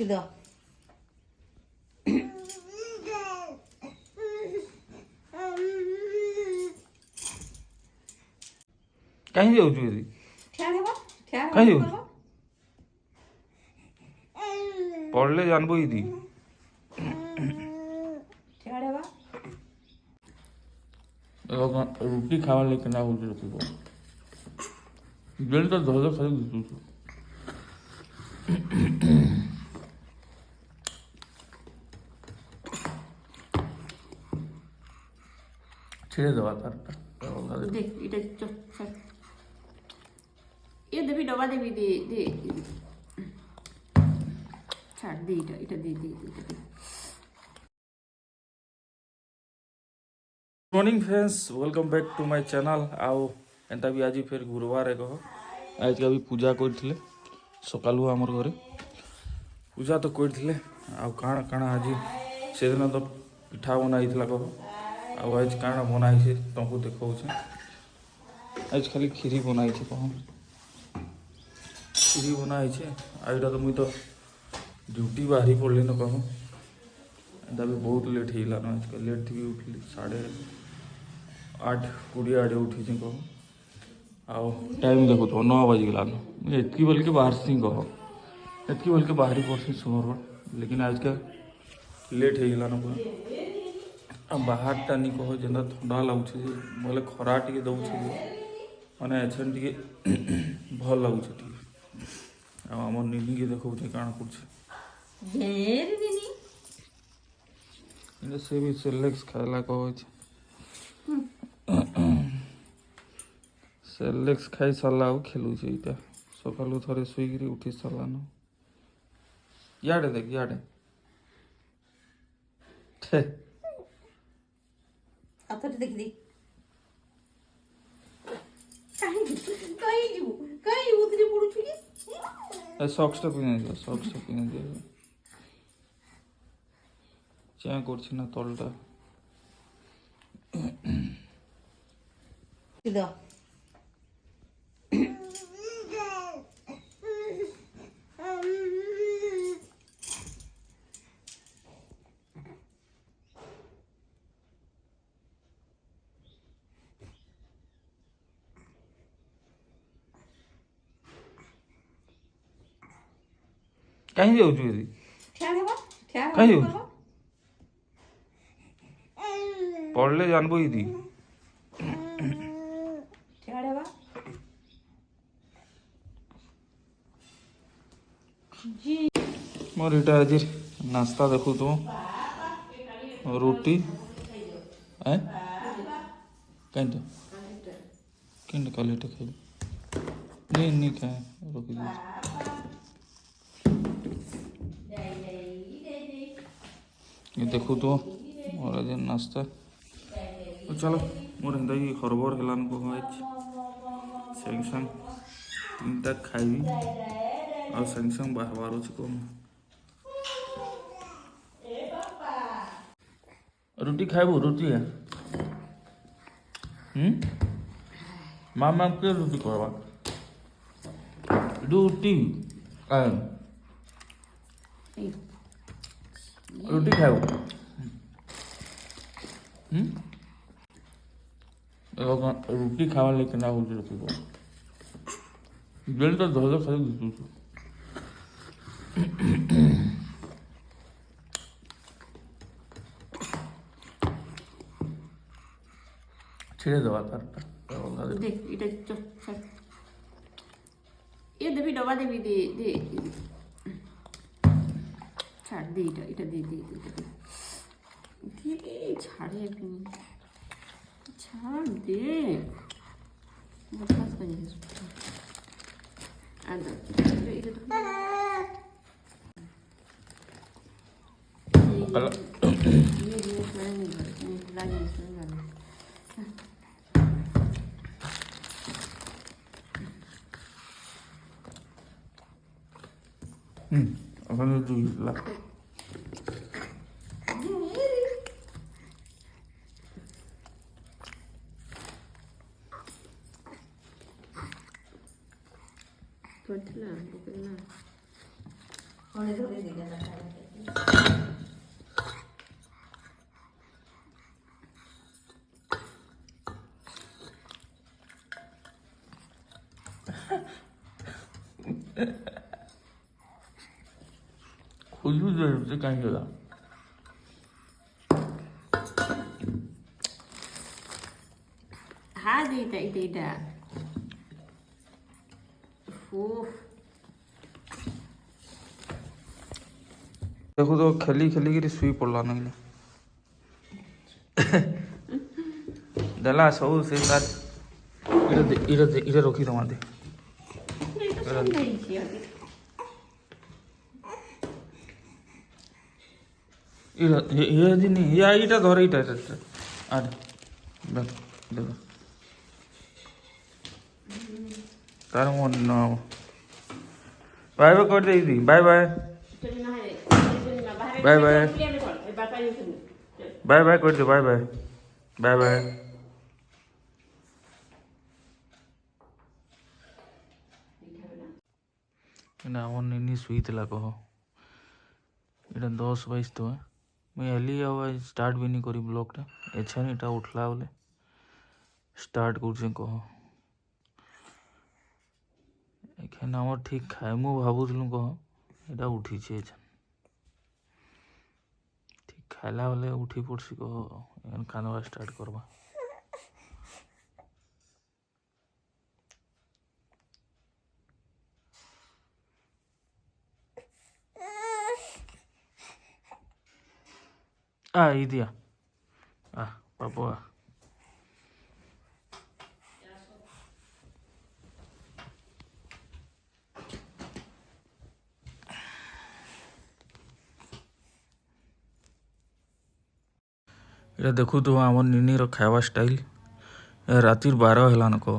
इधर कहीं जाऊँ दीदी कहीं जाऊँ पढ़ले जानबो दीदी रुटी खावा लेकिन ना होती रुकी को जल्दी तो धो खाली दूसरी ছেড়ে দেওয়া তারটা দেখ এটা এ দেবি ডবা দেবি দে দে ছাড় দে এটা দে দে দে morning friends welcome back to my channel आओ एंता भी आज फिर गुरुवार है कह आज का भी पूजा करथिले सकालू हमर घरे पूजा तो करथिले आ काଣା काଣା आज से दिन तो पिठा बनाइथिला कह आ आज काଣା बनाई छे तुमको देखौ छे आज खाली खीरी बनाई छे कह खीरी बनाई छे आइडा तो मुई तो ड्यूटी बाहरी पड़ले न कह एंता भी बहुत लेट हिला न आज लेट थी उठली 8:20 आड़े उठी कह आओ टाइम देखो तो 9 बज गला एतकी बोल के बाहर से कह एतकी बोल के बाहरी पड़सी सुमर लेकिन आज का लेट हो गला न बाहर टा नहीं कह जेना ठंडा लगुचे बोले खरा टे दौचे मैंने एछन टे भल लगुचे टे आम निनी के देखो काଣା करछे से भी सेलेक्स खाइला कह सेलेक्स खाई सारा खेलुचे इटा सकालू थरे शुईकरी उठी सारान याडे देख याडे हाथटा देख दे कहीं उतरे पड़ुछु कि सॉक्सटा पिने दियो चा करछि ना तलटा इधर कहीं जाऊँ दीदी कहीं जाऊँ पढ़ले जानबो दीदी मोर इटा आज नाश्ता देखो तो रोटी है कहीं तो किंड कालेट खाई नहीं खाए रोक दी ये देखो तो मोर आज नाश्ता तो चलो मोर एंता ही हरबर हेलान को आज संग संग 3टा खाइबी और संग संग बाहर अच्छे कौन रोटी खाइबू रोटी है मामा के रोटी करवा रोटी रोटी खाइबू रोटी खावा लेकिन ना होती रोटी को जल्दी तो धो खाली दूसरी ছেড়ে দেওয়া তারটা দেখ এটা এ দেবি ডবা দেবি দে দে ছাড় দে এটা দে দে দে ছাড়ে একটু ছাড় দে বদমাশ করে আর এটা তো akan itu lah Cortala, un poco más. Ahora lo de खुजू से कहीं गया हाँ दीटा इटा देखो तो खेली खेली कर शुई पड़ला ना देला सब से साथ इधर रखी दमा दे ये दिन या इटा धर इटा अरे देख देखो तार मन बाय बाय कर दे bye bye bye bye bye bye कर दे बाय बाय बाय बाय ना আমার নিনি শুইতলা কহ এটা 10:22 তো মুই এলি আওয়া স্টার্ট भी नहीं करी ब्लॉगटा एछन এটা উঠলা বলে স্টার্ট করছে কহ এখানে আমার ঠিক খাইমু ভাবুছিলু কহ এটা উঠিছে এছন ঠিক খাইলা বলে উঠি পড়ছি কহ এখন খানবা স্টার্ট করবা ই দিয়া পাপু এটা দেখু তো আমার নিনির খাଇବା ଷ୍ଟାଇଲ ରାତି 12 ହେଲାନ କହ